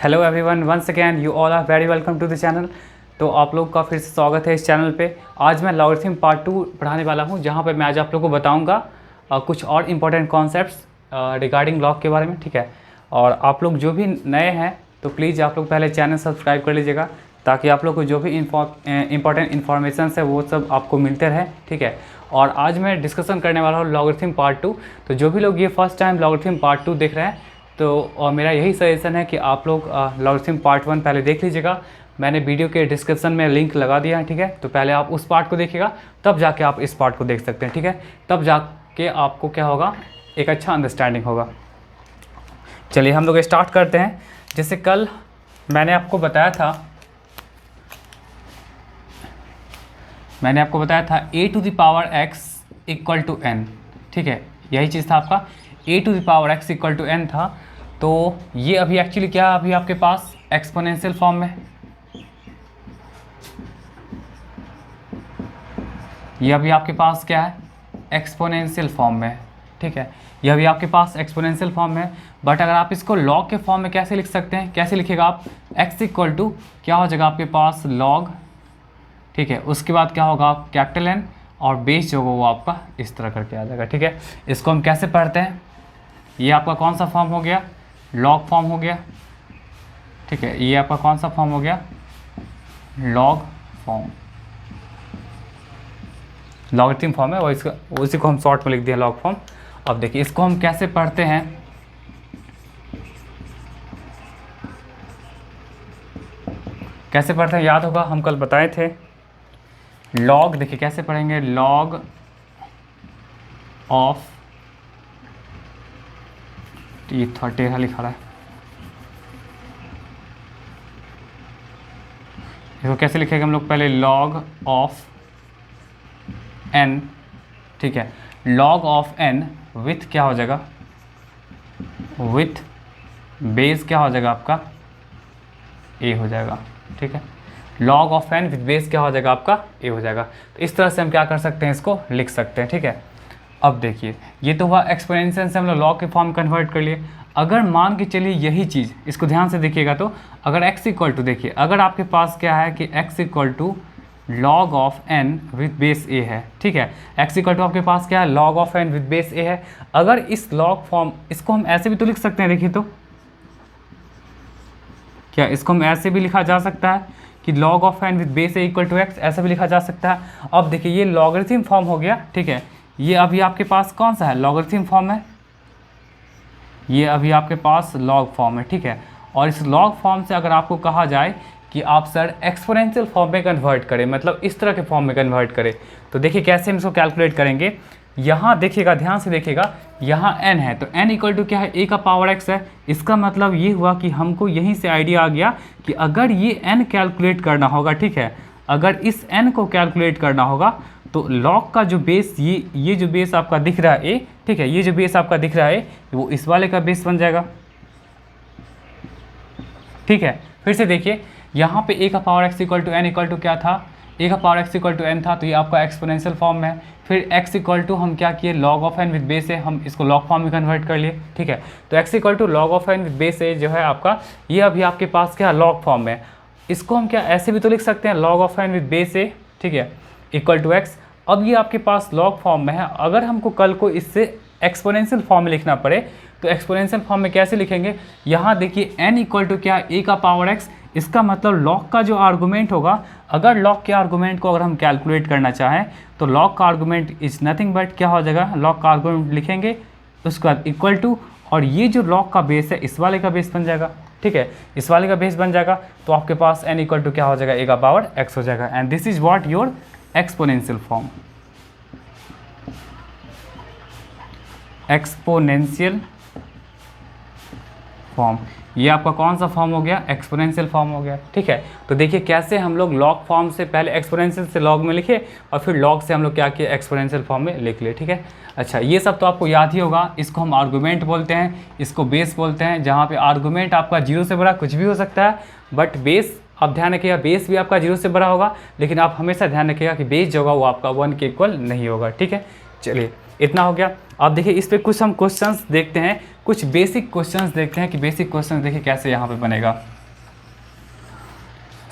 Hello everyone, once again you all are very welcome to the channel. तो आप लोग का फिर से स्वागत है इस चैनल पे। आज मैं लॉगरिथम पार्ट 2 पढ़ाने वाला हूँ, जहाँ पे मैं आज आप लोगों को बताऊँगा कुछ और इम्पोर्टेंट कॉन्सेप्ट्स रिगार्डिंग लॉग के बारे में, ठीक है। और आप लोग जो भी नए हैं तो प्लीज़ आप लोग पहले चैनल सब्सक्राइब कर लीजिएगा, ताकि आप लोग को जो भी इंपॉर्टेंट इन्फॉर्मेशन है वो सब आपको मिलते रहे, ठीक है। और आज मैं डिस्कशन करने वाला हूँ लॉगरिथम पार्ट 2। तो जो भी लोग ये फर्स्ट टाइम लॉगरिथम पार्ट 2 देख रहे हैं, तो और मेरा यही सजेशन है कि आप लोग लॉगरिथम पार्ट 1 पहले देख लीजिएगा। मैंने वीडियो के डिस्क्रिप्शन में लिंक लगा दिया है, ठीक है। तो पहले आप उस पार्ट को देखिएगा, तब जाके आप इस पार्ट को देख सकते हैं, ठीक है। तब जाके आपको क्या होगा, एक अच्छा अंडरस्टैंडिंग होगा। चलिए हम लोग स्टार्ट करते हैं। जैसे कल मैंने आपको बताया था a to the power x equal to n, ठीक है। यही चीज़ था आपका, a to the power x equal to n था। तो ये अभी एक्चुअली क्या है, अभी आपके पास एक्सपोनेंशियल फॉर्म में, ये अभी आपके पास क्या है, एक्सपोनेंशियल फॉर्म में, ठीक है। ये अभी आपके पास एक्सपोनेंशियल फॉर्म में। बट अगर आप इसको लॉग के फॉर्म में कैसे लिख सकते हैं, कैसे लिखेगा आप, x इक्वल टू क्या हो जाएगा आपके पास लॉग, ठीक है। उसके बाद क्या होगा, आप कैपिटल N और बेस जो होगा वो आपका इस तरह करके आ जाएगा, ठीक है। इसको हम कैसे पढ़ते हैं, ये आपका कौन सा फॉर्म हो गया, लॉग फॉर्म हो गया, ठीक है। ये आपका कौन सा फॉर्म हो गया, लॉग फॉर्म, लॉगरिथम फॉर्म है, और इसका उसी को हम शॉर्ट में लिख दिया लॉग फॉर्म। अब देखिए इसको हम कैसे पढ़ते हैं, कैसे पढ़ते हैं, याद होगा हम कल बताए थे। लॉग देखिए कैसे पढ़ेंगे, लॉग ऑफ, ये थोड़ा टेढ़ा लिखा रहा है, इसको कैसे लिखेंगे हम लोग, पहले लॉग ऑफ n, ठीक है। लॉग ऑफ n विथ क्या हो जाएगा, विथ बेस क्या हो जाएगा आपका, a हो जाएगा, ठीक है। Log of n with base क्या हो जाएगा आपका, a हो जाएगा। तो इस तरह से हम क्या कर सकते हैं, इसको लिख सकते हैं, ठीक है। अब देखिए ये तो हुआ एक्सपोनेंशियल से हम लोग लॉग के फॉर्म कन्वर्ट कर लिए। अगर मान के चलिए यही चीज़, इसको ध्यान से देखिएगा, तो अगर x इक्वल टू, देखिए अगर आपके पास क्या है कि x equal to log of n with base a है, ठीक है। x इक्वल टू आपके पास क्या है, log of n with base a है। अगर इस लॉग फॉर्म, इसको हम ऐसे भी तो लिख सकते हैं, देखिए तो क्या इसको हम ऐसे भी लिखा जा सकता है कि log of n with base a equal to x, ऐसा भी लिखा जा सकता है। अब देखिए ये लॉगरिथम फॉर्म हो गया, ठीक है। ये अभी आपके पास कौन सा है, लॉगरिथम फॉर्म है, ये अभी आपके पास लॉग फॉर्म है, ठीक है। और इस लॉग फॉर्म से अगर आपको कहा जाए कि आप सर एक्सपोनेंशियल फॉर्म में कन्वर्ट करें, मतलब इस तरह के फॉर्म में कन्वर्ट करें, तो देखिए कैसे हम इसको कैलकुलेट करेंगे। यहाँ देखिएगा, ध्यान से देखिएगा, यहाँ n है, तो n इक्वल टू क्या है, a का पावर x है। इसका मतलब ये हुआ कि हमको यहीं से आइडिया आ गया कि अगर ये n कैलकुलेट करना होगा, ठीक है, अगर इस n को कैलकुलेट करना होगा, तो लॉग का जो बेस, ये जो बेस आपका दिख रहा है a, ठीक है, ये जो बेस आपका दिख रहा है वो इस वाले का बेस बन जाएगा, ठीक है। फिर से देखिए यहाँ पे a का power x equal to n equal to क्या था, a का power x equal to n था, तो ये आपका एक्सपोनेंशियल फॉर्म में है। फिर x इक्वल टू हम क्या किए, log of n with base है, हम इसको लॉग फॉर्म में कन्वर्ट कर लिए, ठीक है। तो x equal to log of n with base है जो है आपका, ये अभी आपके पास क्या लॉग फॉर्म में। इसको हम क्या ऐसे भी तो लिख सकते हैं, log of n with base है, ठीक है, इक्वल टू x। अब ये आपके पास लॉग फॉर्म में है। अगर हमको कल को इससे एक्सपोनेंशियल फॉर्म में लिखना पड़े, तो एक्सपोनेंशियल फॉर्म में कैसे लिखेंगे, यहाँ देखिए n इक्वल टू क्या, a का पावर x। इसका मतलब लॉग का जो आर्गूमेंट होगा, अगर लॉग के आर्गूमेंट को अगर हम कैलकुलेट करना चाहें, तो लॉग का आर्गूमेंट इज नथिंग बट क्या हो जाएगा, लॉग का आर्गूमेंट लिखेंगे, उसके बाद इक्वल टू, और ये जो लॉग का बेस है इस वाले का बेस बन जाएगा, ठीक है, इस वाले का बेस बन जाएगा। तो आपके पास n इक्वल टू क्या हो जाएगा, a का पावर x हो जाएगा। And this is what your exponential form, exponential form. ये आपका कौन सा फॉर्म हो गया, एक्सपोनेंशियल फॉर्म हो गया, ठीक है। तो देखिए कैसे हम लोग लॉग फॉर्म से पहले एक्सपोनेंशियल से लॉग में लिखे, और फिर लॉग से हम लोग क्या किए, एक्सपोनेंशियल फॉर्म में लिख लिए, ठीक है। अच्छा, ये सब तो आपको याद ही होगा। इसको हम आर्गूमेंट बोलते हैं, इसको बेस बोलते हैं, जहाँ पे आर्गूमेंट आपका 0 से बड़ा कुछ भी हो सकता है, बट बेस आप ध्यान रखिएगा, बेस भी आपका 0 से बड़ा होगा, लेकिन आप हमेशा ध्यान रखिएगा कि बेस जो होगा वो आपका 1 के इक्वल नहीं होगा, ठीक है। चलिए इतना हो गया। अब देखिए इस पे कुछ हम क्वेश्चंस देखते हैं, कुछ बेसिक क्वेश्चंस देखते हैं कि बेसिक क्वेश्चंस देखिए कैसे यहाँ पे बनेगा।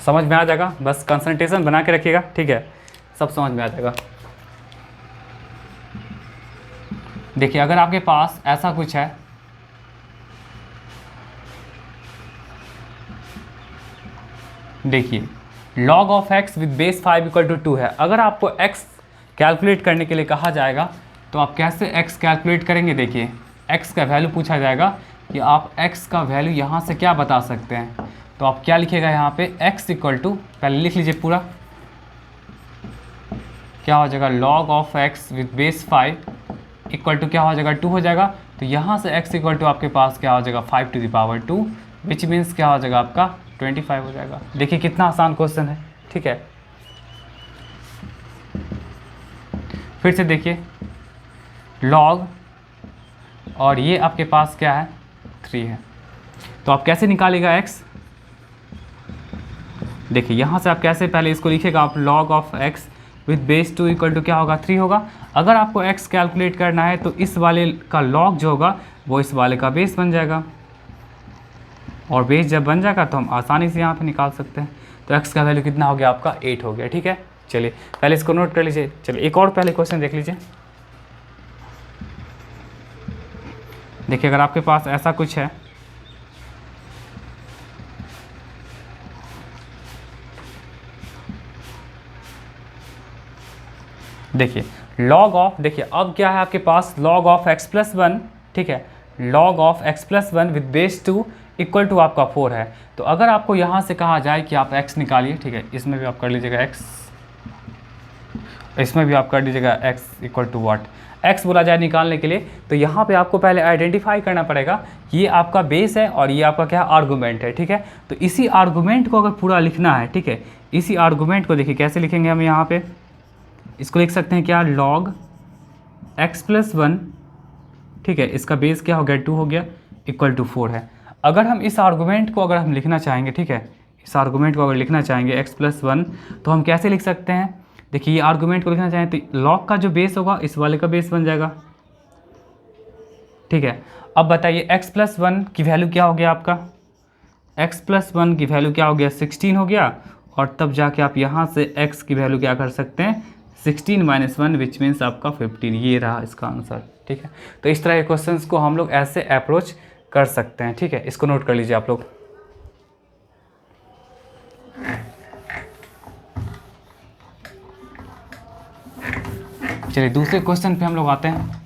समझ में आ जाएगा, बस कंसंट्रेशन बना के रखिएगा, ठीक है, सब समझ में आ जाएगा। देखिए अगर आपके पास ऐसा कुछ है, देखिए log of x with base 5 equal to 2 है। अगर आपको x कैलकुलेट करने के लिए कहा जाएगा तो आप कैसे x कैलकुलेट करेंगे? देखिए x का वैल्यू पूछा जाएगा कि आप x का वैल्यू यहाँ से क्या बता सकते हैं, तो आप क्या लिखिएगा यहाँ पे x इक्वल टू, पहले लिख लीजिए पूरा, क्या हो जाएगा log of x with base 5 equal to क्या हो जाएगा 2 हो जाएगा। तो यहाँ से x इक्वल टू आपके पास क्या हो जाएगा 5 to the power 2, which means क्या हो जाएगा आपका 25 हो जाएगा। देखिए कितना आसान क्वेश्चन है, ठीक है। फिर से देखिए log और ये आपके पास क्या है 3 है, तो आप कैसे निकालेगा x? देखिए यहाँ से आप कैसे पहले इसको लिखिएगा, आप log of x with base 2 equal to क्या होगा 3 होगा। अगर आपको x कैलकुलेट करना है तो इस वाले का log जो होगा वो इस वाले का बेस बन जाएगा, और बेस जब बन जाएगा तो हम आसानी से यहाँ पे निकाल सकते हैं। तो x का वैल्यू कितना हो गया आपका 8 हो गया, ठीक है। चलिए पहले इसको नोट कर लीजिए। चलिए एक और पहले क्वेश्चन देख लीजिए। देखिए अगर आपके पास ऐसा कुछ है, देखिए log ऑफ, देखिए अब क्या है आपके पास log ऑफ x प्लस 1, ठीक है, log of x plus 1 with base 2 equal to आपका 4 है। तो अगर आपको यहाँ से कहा जाए कि आप x निकालिए, ठीक है, इसमें भी आप कर लीजिएगा x, इसमें भी आप कर दीजिएगा x equal to what, x बोला जाए निकालने के लिए, तो यहाँ पे आपको पहले आइडेंटिफाई करना पड़ेगा कि ये आपका बेस है और ये आपका क्या आर्गूमेंट है, ठीक है। तो इसी आर्गूमेंट को अगर पूरा लिखना है, ठीक है, इसी आर्गूमेंट को देखिए कैसे लिखेंगे हम, यहाँ पे इसको लिख सकते हैं क्या log x प्लस 1, ठीक है, इसका बेस क्या हो गया 2 हो गया, इक्वल टू 4 है। अगर हम इस आर्गूमेंट को अगर हम लिखना चाहेंगे, ठीक है, इस आर्गूमेंट को अगर लिखना चाहेंगे x प्लस 1, तो हम कैसे लिख सकते हैं? देखिए ये आर्गूमेंट को लिखना चाहें तो log का जो बेस होगा इस वाले का बेस बन जाएगा, ठीक है। अब बताइए x प्लस 1 की वैल्यू क्या हो गया आपका, x प्लस 1 की वैल्यू क्या हो गया 16 हो गया, और तब जाके आप यहाँ से x की वैल्यू क्या कर सकते हैं 16 माइनस 1 विच मीन्स आपका 15, ये रहा इसका आंसर, ठीक है। तो इस तरह के क्वेश्चंस को हम लोग ऐसे अप्रोच कर सकते हैं, ठीक है, इसको नोट कर लीजिए आप लोग। चलिए दूसरे क्वेश्चन पे हम लोग आते हैं।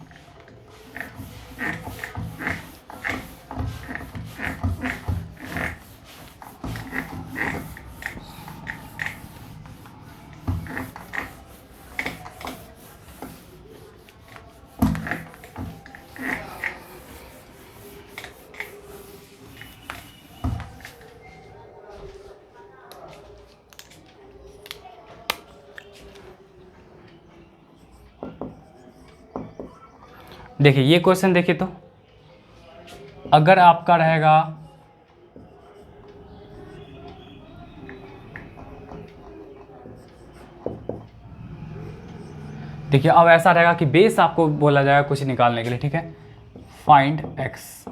देखिए ये क्वेश्चन देखिए, तो अगर आपका रहेगा देखिए अब ऐसा रहेगा कि बेस आपको बोला जाएगा कुछ निकालने के लिए, ठीक है, फाइंड x।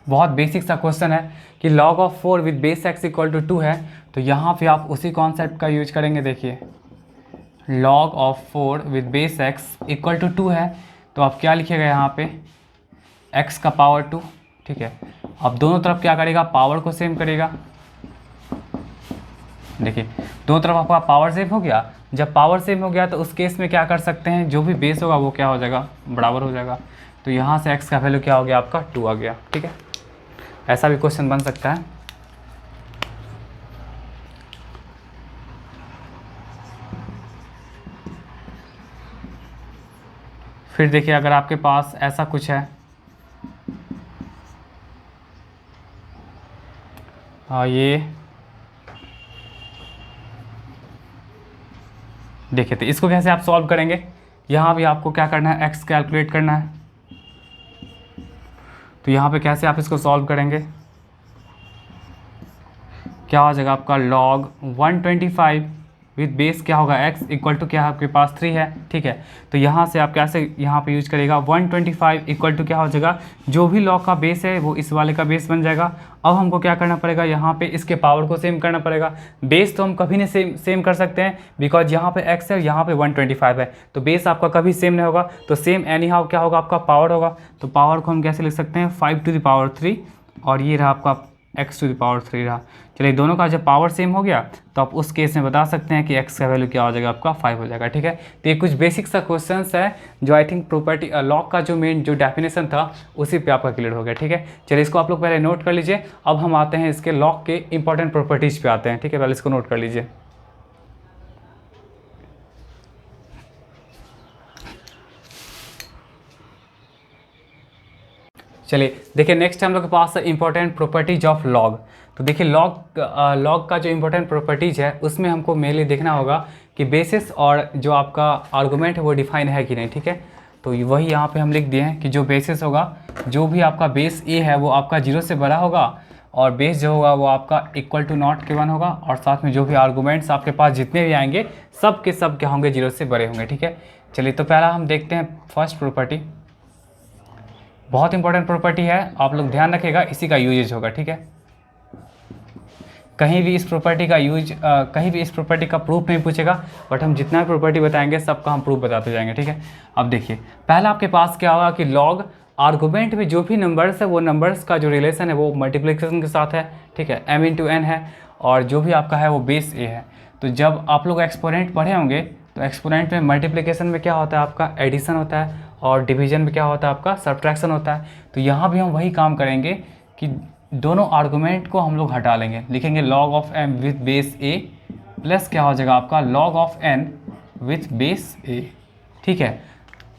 बहुत बेसिक सा क्वेश्चन है कि log of 4 with base x equal to 2 है, तो यहाँ पे आप उसी कॉन्सेप्ट का यूज करेंगे। देखिए log of 4 with base x equal to 2 है, तो आप क्या लिखिएगा यहाँ पे x का पावर 2, ठीक है। अब दोनों तरफ क्या करेगा, पावर को सेम करेगा। देखिए दोनों तरफ आपका पावर सेम हो गया। जब पावर सेम हो गया तो उस केस में क्या कर सकते हैं, जो भी बेस होगा वो क्या हो जाएगा बराबर हो जाएगा। तो यहाँ से x का वैल्यू क्या हो गया आपका 2 आ गया, ठीक है। ऐसा भी क्वेश्चन बन सकता है। फिर देखिए अगर आपके पास ऐसा कुछ है, ये देखिए, तो इसको कैसे आप सॉल्व करेंगे, यहाँ भी आपको क्या करना है x कैलकुलेट करना है। तो यहाँ पे कैसे आप इसको सॉल्व करेंगे, क्या हो जाएगा आपका log 125 विद बेस क्या होगा x इक्वल टू क्या है आपके पास 3 है, ठीक है। तो यहाँ से आप कैसे यहाँ पे यूज करेगा 125 इक्वल टू क्या हो जाएगा, जो भी लॉग का बेस है वो इस वाले का बेस बन जाएगा। अब हमको क्या करना पड़ेगा, यहाँ पे इसके पावर को सेम करना पड़ेगा। बेस तो हम कभी नहीं सेम कर सकते हैं बिकॉज यहाँ पे x है और यहाँ पे 125 है, तो बेस आपका कभी सेम नहीं होगा। तो सेम एनी हाउ क्या होगा आपका पावर होगा। तो पावर को हम कैसे लिख सकते हैं 5 टू द पावर 3 और ये रहा आपका x टू द पावर 3 रहा। चलिए दोनों का जब पावर सेम हो गया तो आप उस केस में बता सकते हैं कि x का वैल्यू क्या हो जाएगा आपका 5 हो जाएगा, ठीक है। तो ये कुछ बेसिक सा क्वेश्चंस है जो आई थिंक प्रॉपर्टी लॉग का जो मेन जो डेफिनेशन था उसी पे आपका क्लियर हो गया, ठीक है। चलिए इसको आप लोग पहले नोट कर लीजिए। अब हम आते हैं इसके लॉग के इंपॉर्टेंट प्रॉपर्टीज़ पे आते हैं, ठीक है। पहले इसको नोट कर लीजिए। चलिए देखिए नेक्स्ट हम लोग के पास है इंपॉर्टेंट प्रॉपर्टीज ऑफ लॉग। तो देखिए लॉग का जो इंपॉर्टेंट प्रॉपर्टीज है उसमें हमको मेनली देखना होगा कि बेसिस और जो आपका आर्गूमेंट है वो डिफाइन है कि नहीं, ठीक है। तो वही यहाँ पे हम लिख दिए हैं कि जो बेसिस होगा, जो भी आपका बेस ए है वो आपका 0 से बड़ा होगा और बेस जो होगा वो आपका इक्वल टू नॉट के 1 होगा और साथ में जो भी आर्गूमेंट्स आपके पास जितने भी आएंगे सब के सब क्या होंगे 0 से बड़े होंगे, ठीक है। चलिए तो पहला हम देखते हैं फर्स्ट प्रॉपर्टी, बहुत इंपॉर्टेंट प्रॉपर्टी है, आप लोग ध्यान रखिएगा, इसी का यूजेज होगा, ठीक है। कहीं भी इस प्रॉपर्टी का कहीं भी इस प्रॉपर्टी का प्रूफ नहीं पूछेगा, बट हम जितना भी प्रॉपर्टी बताएंगे सबका हम प्रूफ बताते जाएंगे, ठीक है। अब देखिए पहला आपके पास क्या होगा कि लॉग आर्गूमेंट में जो भी नंबर्स है वो नंबर्स का जो रिलेशन है वो मल्टीप्लिकेशन के साथ है, ठीक है। m इंटू एन है और जो भी आपका है वो बेस ए है। तो जब आप लोग एक्सपोनेंट पढ़े होंगे तो एक्सपोनेंट में मल्टीप्लिकेशन में क्या होता है आपका एडिशन होता है और डिवीजन में क्या होता है आपका सब्ट्रैक्शन होता है। तो यहाँ भी हम वही काम करेंगे कि दोनों आर्गूमेंट को हम लोग हटा लेंगे, लिखेंगे log of m with base a plus क्या हो जाएगा आपका log of n with base a, ठीक है।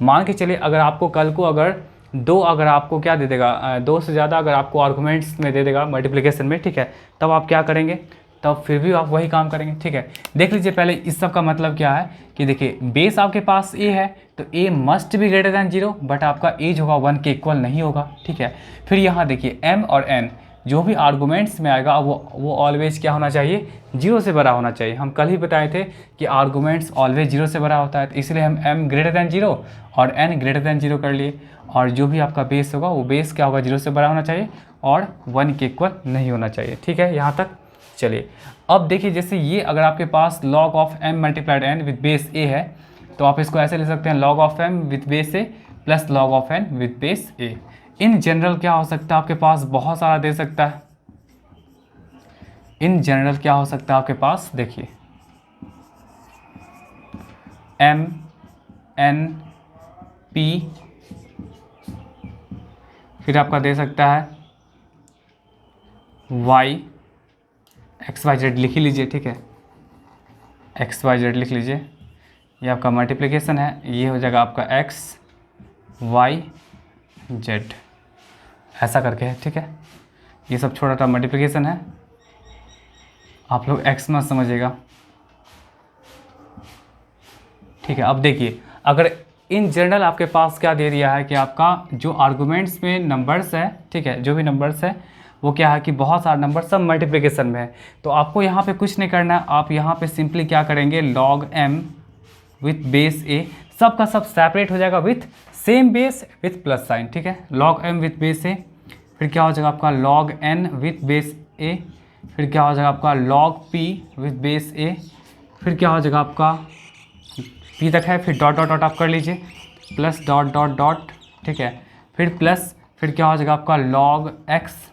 मान के चलिए अगर आपको कल को अगर आपको क्या दे देगा 2 से ज़्यादा अगर आपको आर्गूमेंट्स में दे देगा मल्टीप्लिकेशन में, ठीक है, तब आप क्या करेंगे, तब फिर भी आप वही काम करेंगे, ठीक है। देख लीजिए पहले इस सब का मतलब क्या है कि देखिए बेस आपके पास a है तो a must be greater than 0, but आपका a जो होगा 1 के इक्वल नहीं होगा, ठीक है। फिर यहाँ देखिए m और n जो भी आर्गूमेंट्स में आएगा वो ऑलवेज क्या होना चाहिए 0 से बड़ा होना चाहिए। हम कल ही बताए थे कि आर्गूमेंट्स ऑलवेज 0 से बड़ा होता है, तो इसलिए हम m ग्रेटर दैन 0 और n ग्रेटर दैन 0 कर लिए। और जो भी आपका बेस होगा वो बेस क्या होगा 0 से बड़ा होना चाहिए और 1 के इक्वल नहीं होना चाहिए, ठीक है यहाँ तक। चलिए अब देखिए जैसे ये अगर आपके पास log of m multiplied n with base a है तो आप इसको ऐसे ले सकते हैं log of m with base a plus log of n with base a। In general क्या हो सकता है आपके पास बहुत सारा दे सकता है, इन जनरल क्या हो सकता है आपके पास, देखिए m n p, फिर आपका दे सकता है y एक्स वाई जेड लिख ही लीजिए, ठीक है, एक्स वाई जेड लिख लीजिए। ये आपका मल्टीप्लिकेशन है, ये हो जाएगा आपका एक्स वाई जेड, ऐसा करके है, ठीक है। ये सब छोटा सा मल्टीप्लिकेशन है, आप लोग एक्स मत समझिएगा, ठीक है। अब देखिए अगर इन जनरल आपके पास क्या दे दिया है कि आपका जो आर्गूमेंट्स में नंबर्स है, ठीक है, जो भी नंबर्स है वो क्या है कि बहुत सारे नंबर सब मल्टीप्लिकेशन में है, तो आपको यहाँ पे कुछ नहीं करना है, आप यहाँ पे सिंपली क्या करेंगे log m with base a, सब का सब सेपरेट हो जाएगा with same base with plus sign, ठीक है। log m with base a, फिर क्या हो जाएगा आपका log n with base a, फिर क्या हो जाएगा आपका log p with base a, फिर क्या हो जाएगा आपका p तक है, फिर डॉट डॉट डॉट आप कर लीजिए प्लस डॉट डॉट डॉट, ठीक है, फिर प्लस, फिर क्या हो जाएगा आपका log x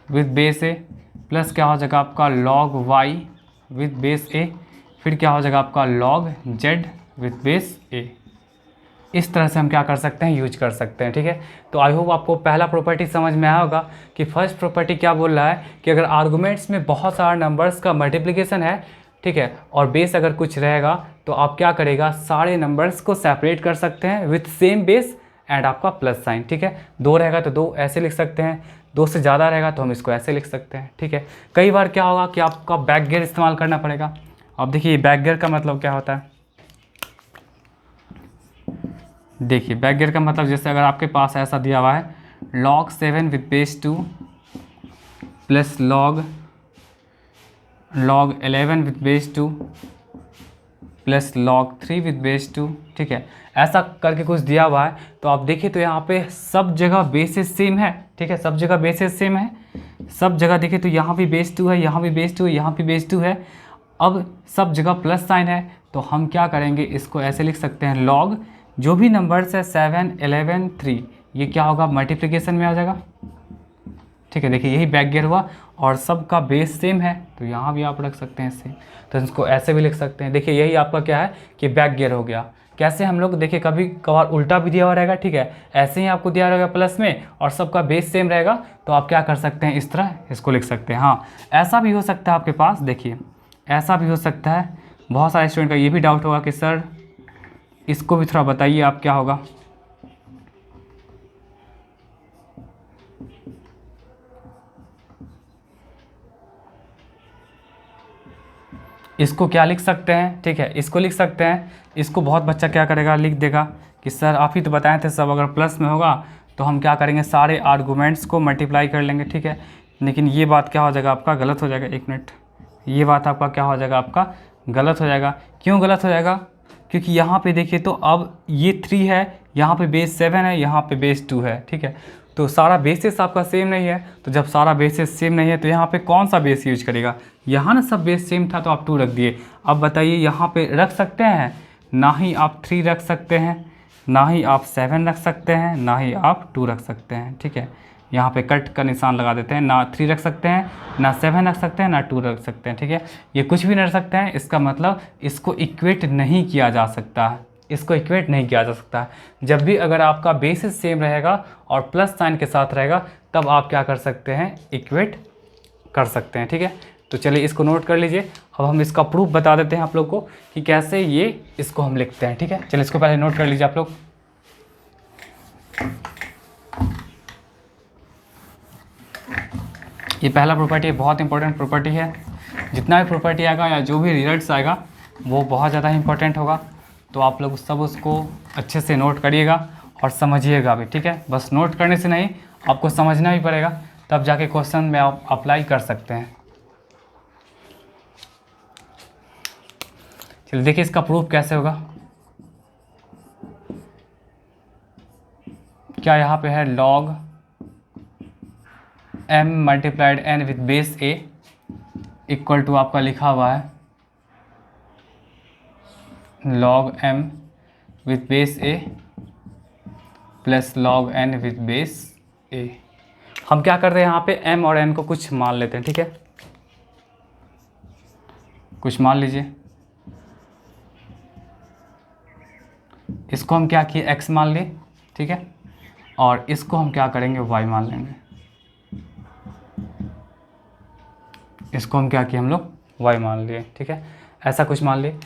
with base A plus क्या हो जाएगा आपका log y विथ बेस ए, फिर क्या हो जाएगा आपका log z विथ बेस ए। इस तरह से हम क्या कर सकते हैं, यूज कर सकते हैं, ठीक है। तो आई होप आपको पहला प्रॉपर्टी समझ में आया होगा कि फर्स्ट प्रॉपर्टी क्या बोल रहा है कि अगर आर्गूमेंट्स में बहुत सारे नंबर्स का मल्टीप्लिकेशन है, ठीक है, और बेस अगर कुछ रहेगा तो आप क्या करेगा सारे नंबर्स को सेपरेट कर सकते हैं विथ सेम बेस एंड आपका प्लस साइन, ठीक है। 2 रहेगा तो 2 ऐसे लिख सकते हैं, 2 से ज़्यादा रहेगा तो हम इसको ऐसे लिख सकते हैं, ठीक है। कई बार क्या होगा कि आपका बैक गियर इस्तेमाल करना पड़ेगा। अब देखिए बैक गियर का मतलब क्या होता है, देखिए बैक गियर का मतलब जैसे अगर आपके पास ऐसा दिया हुआ है log 7 with base 2 plus log log 11 with base 2 plus log 3 with base 2, ठीक है, ऐसा करके कुछ दिया हुआ है। तो आप देखिए तो यहाँ पे सब जगह बेसिस सेम है, ठीक है, सब जगह बेसिस सेम है, सब जगह देखिए तो यहाँ भी बेस 2 है, यहाँ भी बेस 2 है, यहाँ भी बेस 2 है। अब सब जगह प्लस साइन है, तो हम क्या करेंगे, इसको ऐसे लिख सकते हैं log जो भी नंबर्स है 7, 11, 3, ये क्या होगा, मल्टीप्लिकेशन में आ जाएगा, ठीक है। देखिए यही बैक गियर हुआ और सबका बेस सेम है, तो यहाँ भी आप रख सकते हैं सेम, तो इसको ऐसे भी लिख सकते हैं। देखिए यही आपका क्या है कि बैक गियर हो गया। कैसे हम लोग, देखिए कभी कभार उल्टा भी दिया हुआ रहेगा, ठीक है, ऐसे ही आपको दिया रहेगा प्लस में और सबका बेस सेम रहेगा, तो आप क्या कर सकते हैं, इस तरह इसको लिख सकते हैं। हाँ, ऐसा भी हो सकता है आपके पास, देखिए ऐसा भी हो सकता है। बहुत सारे स्टूडेंट का ये भी डाउट होगा कि सर इसको भी थोड़ा बताइए आप, क्या होगा। इसको क्या लिख सकते हैं, ठीक है, इसको लिख सकते हैं। इसको बहुत बच्चा क्या करेगा, लिख देगा कि सर आप ही तो बताए थे सब अगर प्लस में होगा तो हम क्या करेंगे, सारे आर्गूमेंट्स को मल्टीप्लाई कर लेंगे, ठीक है। लेकिन ये बात क्या हो जाएगा आपका, गलत हो जाएगा। एक मिनट, ये बात आपका क्या हो जाएगा, आपका गलत हो जाएगा। क्यों गलत हो जाएगा, क्योंकि यहाँ पे देखिए तो अब ये 3 है, यहाँ पे बेस 7 है, यहाँ पे बेस 2 है, ठीक है, तो सारा बेसिस आपका सेम नहीं है। तो जब सारा बेसिस सेम नहीं है तो यहाँ पे कौन सा बेस यूज करेगा, यहाँ ना सब बेस सेम था तो आप 2 रख दिए। अब बताइए यहाँ पे रख सकते हैं, ना ही आप 3 रख सकते हैं, ना ही आप 7 रख सकते हैं, ना ही आप 2 रख सकते हैं, ठीक है। यहाँ पे कट का निशान लगा देते हैं, ना 3 रख सकते हैं, ना 7 रख सकते हैं, ना 2 रख सकते हैं, ठीक है। ये कुछ भी नहीं रख सकते हैं, इसका मतलब इसको इक्वेट नहीं किया जा सकता है, इसको इक्वेट नहीं किया जा सकता है। जब भी अगर आपका बेसिस सेम रहेगा और प्लस साइन के साथ रहेगा तब आप क्या कर सकते हैं, इक्वेट कर सकते हैं, ठीक है। तो चलिए इसको नोट कर लीजिए। अब हम इसका प्रूफ बता देते हैं आप लोग को कि कैसे ये इसको हम लिखते हैं, ठीक है। चलिए इसको पहले नोट कर लीजिए आप लोग। ये पहला प्रॉपर्टी है, बहुत इंपॉर्टेंट प्रॉपर्टी है। जितना भी प्रॉपर्टी आएगा या जो भी रिजल्ट्स आएगा वो बहुत ज़्यादा इंपॉर्टेंट होगा, तो आप लोग सब उसको अच्छे से नोट करिएगा और समझिएगा भी, ठीक है। बस नोट करने से नहीं, आपको समझना भी पड़ेगा, तब जाके क्वेश्चन में आप अप्लाई कर सकते हैं। चलिए देखिए इसका प्रूफ कैसे होगा। क्या यहाँ पे है, log m multiplied n with base a equal to आपका लिखा हुआ है log m with base a plus log n with base a। हम क्या कर रहे हैं यहाँ पे, m और n को कुछ मान लेते हैं, ठीक है, कुछ मान लीजिए। इसको हम क्या किए, x मान लिए, ठीक है, और इसको हम क्या करेंगे, y मान लेंगे। इसको हम क्या किए, हम लोग y मान लिए, ठीक है, ऐसा कुछ मान लिए।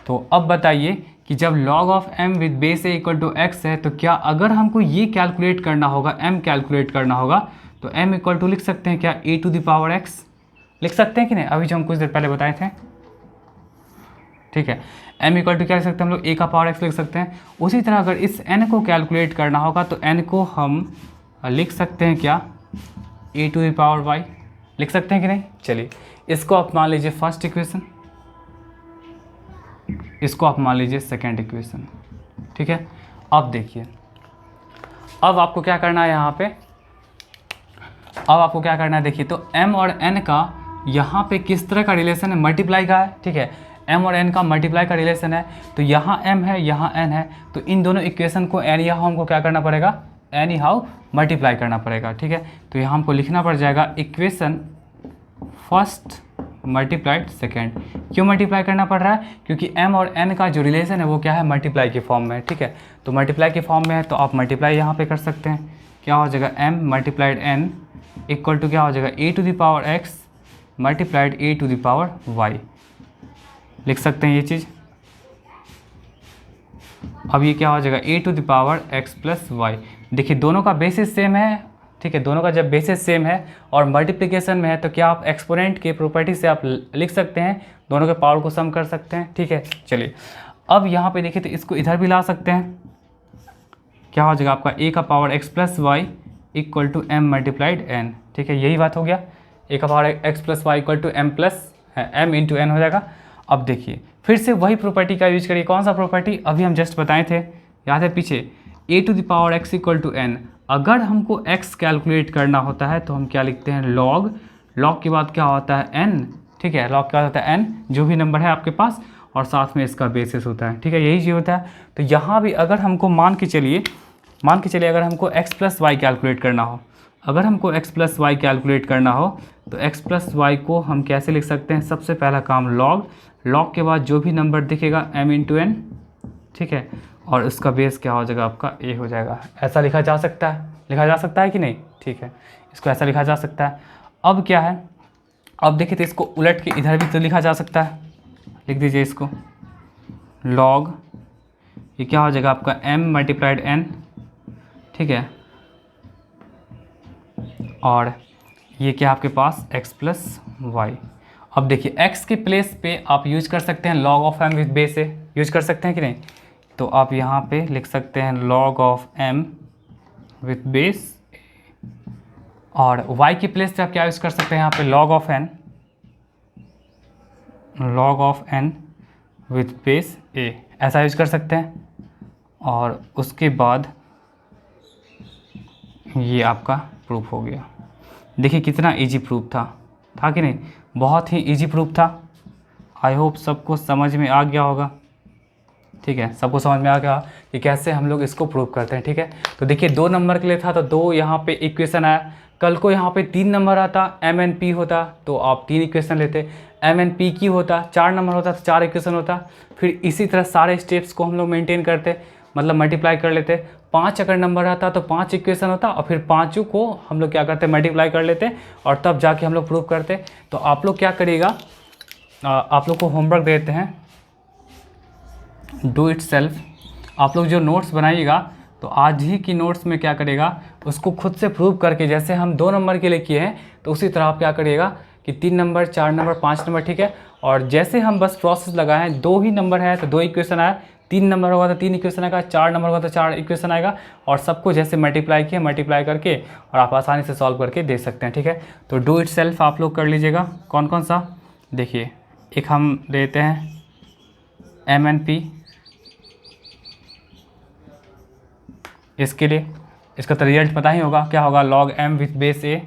तो अब बताइए कि जब log of m with base a equal to x है, तो क्या अगर हमको ये कैलकुलेट करना होगा, m कैलकुलेट करना होगा, तो m इक्वल टू लिख सकते हैं क्या, a to the power x लिख सकते हैं कि नहीं, अभी जो हम कुछ देर पहले बताए थे, ठीक है। m इक्वल टू क्या लिख सकते हैं हम लोग, a का पावर x लिख सकते हैं। उसी तरह अगर इस n को कैलकुलेट करना होगा तो n को हम लिख सकते हैं क्या, a to the power y लिख सकते हैं कि नहीं। चलिए इसको आप मान लीजिए फर्स्ट इक्वेशन, इसको आप मान लीजिए सेकेंड इक्वेशन, ठीक है। अब देखिए, अब आपको क्या करना है यहाँ पे, अब आपको क्या करना है, देखिए तो m और n का यहाँ पे किस तरह का रिलेशन है, मल्टीप्लाई का है, ठीक है, m और n का मल्टीप्लाई का रिलेशन है। तो यहाँ m है, यहाँ n है, तो इन दोनों इक्वेशन को एनी हाउ हमको क्या करना पड़ेगा, एनी हाउ मल्टीप्लाई करना पड़ेगा, ठीक है। तो यहाँ हमको लिखना पड़ जाएगा इक्वेशन फर्स्ट मल्टीप्लाइड सेकेंड। क्यों मल्टीप्लाई करना पड़ रहा है, क्योंकि m और n का जो रिलेशन है वो क्या है, मल्टीप्लाई के फॉर्म में है, ठीक है। तो मल्टीप्लाई के फॉर्म में है तो आप मल्टीप्लाई यहाँ पे कर सकते हैं। क्या हो जाएगा, m multiplied n equal to क्या हो जाएगा, a to the power x multiplied a to the power y लिख सकते हैं ये चीज़। अब ये क्या हो जाएगा, a to the power x plus y। देखिए दोनों का बेसिस सेम है, ठीक है, दोनों का जब बेसिस सेम है और मल्टीप्लिकेशन में है तो क्या आप एक्सपोनेंट के प्रॉपर्टी से आप लिख सकते हैं, दोनों के पावर को सम कर सकते हैं, ठीक है। चलिए अब यहाँ पे देखिए तो इसको इधर भी ला सकते हैं। क्या हो जाएगा आपका, a का power x plus y equal to m multiplied n, ठीक है, यही बात हो गया, a का power x plus y equal to m plus m into n हो जाएगा। अब देखिए फिर से वही प्रॉपर्टी का यूज करिए। कौन सा प्रॉपर्टी? अभी हम जस्ट बताए थे, याद है पीछे, a to the power x equal to n। अगर हमको x कैलकुलेट करना होता है तो हम क्या लिखते हैं, लॉग, लॉग के बाद क्या होता है n, ठीक है, लॉग क्या होता है n, जो भी नंबर है आपके पास, और साथ में इसका बेसिस होता है, ठीक है, यही चीज़ होता है। तो यहाँ भी अगर हमको मान के चलिए अगर हमको x प्लस वाई कैलकुलेट करना हो, अगर हमको x प्लस वाई कैलकुलेट करना हो तो x प्लस वाई को हम कैसे लिख सकते हैं? सबसे पहला काम लॉग, लॉग के बाद जो भी नंबर दिखेगा m इंटू एन, ठीक है, और उसका बेस क्या हो जाएगा आपका a हो जाएगा। ऐसा लिखा जा सकता है कि नहीं? ठीक है, इसको ऐसा लिखा जा सकता है। अब क्या है, अब देखिए तो इसको उलट के इधर भी तो लिखा जा सकता है, लिख दीजिए इसको, लॉग, ये क्या हो जाएगा आपका m मल्टीप्लाइड n, ठीक है, और ये क्या आपके पास x प्लस वाई। अब देखिए x के प्लेस पे आप यूज कर सकते हैं log of m with base से, यूज कर सकते हैं कि नहीं? तो आप यहाँ पे लिख सकते हैं log of m with base, और y के प्लेस पे आप क्या यूज कर सकते हैं यहाँ पे, log of n with base a, ऐसा यूज कर सकते हैं। और उसके बाद ये आपका प्रूफ हो गया। देखिए कितना इजी प्रूफ था कि नहीं? बहुत ही इजी प्रूफ था। आई होप सबको समझ में आ गया होगा, ठीक है, सबको समझ में आ गया कि कैसे हम लोग इसको प्रूव करते हैं, ठीक है। तो देखिए 2 नंबर के लिए था तो 2 यहाँ पे इक्वेशन आया, कल को यहाँ पे 3 नंबर आता, एम एन पी होता तो आप 3 इक्वेशन लेते, एम एन पी क्यू होता, 4 नंबर होता तो 4 इक्वेशन होता। फिर इसी तरह सारे स्टेप्स को हम लोग मेंटेन करते, मतलब मल्टीप्लाई कर लेते। 5 अगर नंबर आता तो 5 इक्वेशन होता, और फिर पाँचों को हम लोग क्या करते, मल्टीप्लाई कर लेते, और तब जाके हम लोग प्रूव करते। तो आप लोग क्या करिएगा, आप लोग को होमवर्क देते हैं, डू इट सेल्फ। आप लोग जो नोट्स बनाइएगा तो आज ही की नोट्स में क्या करेगा, उसको खुद से प्रूव करके, जैसे हम 2 नंबर के लिए किए हैं तो उसी तरह आप क्या करिएगा कि 3 नंबर, 4 नंबर, 5 नंबर, ठीक है। और जैसे हम बस प्रोसेस लगाए हैं, 2 ही नंबर है तो 2 इक्वेशन आया, 3 नंबर होगा तो 3 इक्वेशन आएगा, 4 नंबर होगा तो 4 इक्वेशन आएगा, और सबको जैसे मल्टीप्लाई किया, मल्टीप्लाई करके और आप आसानी से सॉल्व करके दे सकते हैं, ठीक है। तो डू इट सेल्फ आप लोग कर लीजिएगा। कौन कौन सा, देखिए एक हम लेते हैं एम एन पी, इसके लिए इसका तो रिजल्ट पता ही होगा, क्या होगा, log m with base a।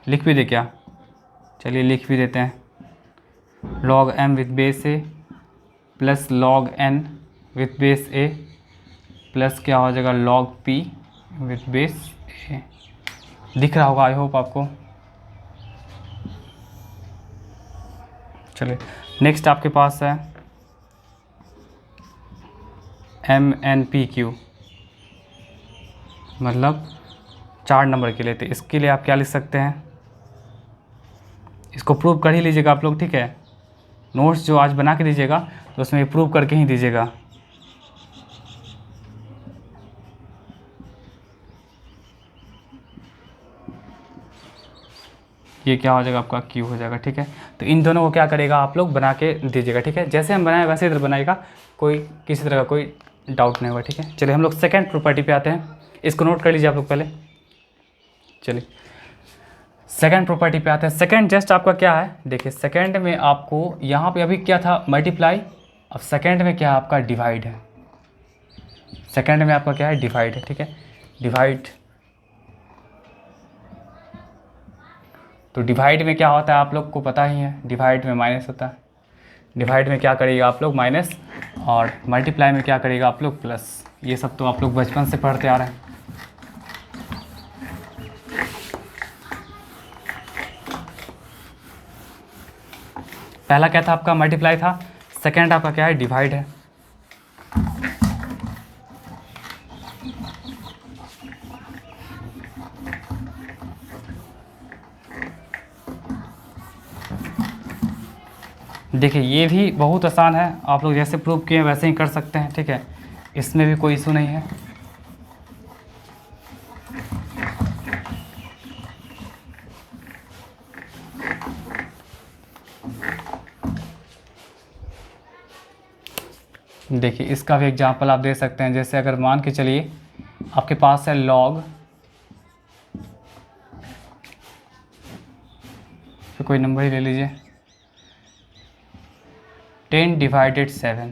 लिख भी दे क्या, चलिए लिख भी देते हैं, log m with base a plus log n with base a plus क्या हो जाएगा, log p with base a। दिख रहा होगा आई होप आपको। चलिए नेक्स्ट आपके पास है एम एन पी क्यू, मतलब 4 नंबर के लिए। तो इसके लिए आप क्या लिख सकते हैं, इसको प्रूव कर ही लीजिएगा आप लोग, ठीक है। नोट्स जो आज बना के दीजिएगा तो उसमें प्रूव करके ही दीजिएगा। ये क्या हो जाएगा आपका, क्यू हो जाएगा, ठीक है। तो इन दोनों को क्या करेगा, आप लोग बना के दीजिएगा, ठीक है। जैसे हम बनाए वैसे इधर बनाएगा, कोई किसी तरह का कोई डाउट नहीं होगा, ठीक है। चलिए हम लोग सेकेंड प्रॉपर्टी पे आते हैं, इसको नोट कर लीजिए आप लोग पहले। चलिए सेकेंड प्रॉपर्टी पे आते हैं। सेकेंड जस्ट आपका क्या है, देखिए सेकेंड में आपको यहाँ पे अभी क्या था, मल्टीप्लाई, अब सेकेंड में क्या है आपका, डिवाइड है। सेकेंड में आपका क्या है, डिवाइड है, ठीक है, डिवाइड। तो डिवाइड में क्या होता है आप लोग को पता ही है, डिवाइड में माइनस होता है। डिवाइड में क्या करिएगा आप लोग, माइनस, और मल्टीप्लाई में क्या करिएगा आप लोग, प्लस। ये सब तो आप लोग बचपन से पढ़ते आ रहे हैं। पहला क्या था आपका, मल्टीप्लाई था, सेकेंड आपका क्या है, डिवाइड है। देखिए ये भी बहुत आसान है, आप लोग जैसे प्रूव किए वैसे ही कर सकते हैं, ठीक है, इसमें भी कोई इशू नहीं है। देखिए इसका भी एग्जांपल आप दे सकते हैं, जैसे अगर मान के चलिए आपके पास है लॉग, फिर कोई नंबर ही ले लीजिए, 10 डिवाइडेड 7,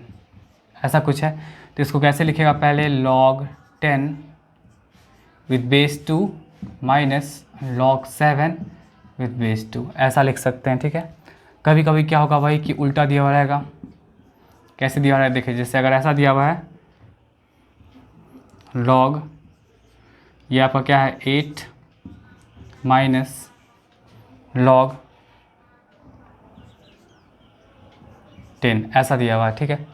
ऐसा कुछ है। तो इसको कैसे लिखेगा, पहले log 10 with base 2 minus log 7 with base 2, ऐसा लिख सकते हैं, ठीक है। कभी कभी क्या होगा भाई कि उल्टा दिया हुआ रहेगा। कैसे दिया हुआ है देखिए, जैसे अगर ऐसा दिया हुआ है log, ये आपका क्या है 8 माइनस log 10, ऐसा दिया हुआ है, ठीक है।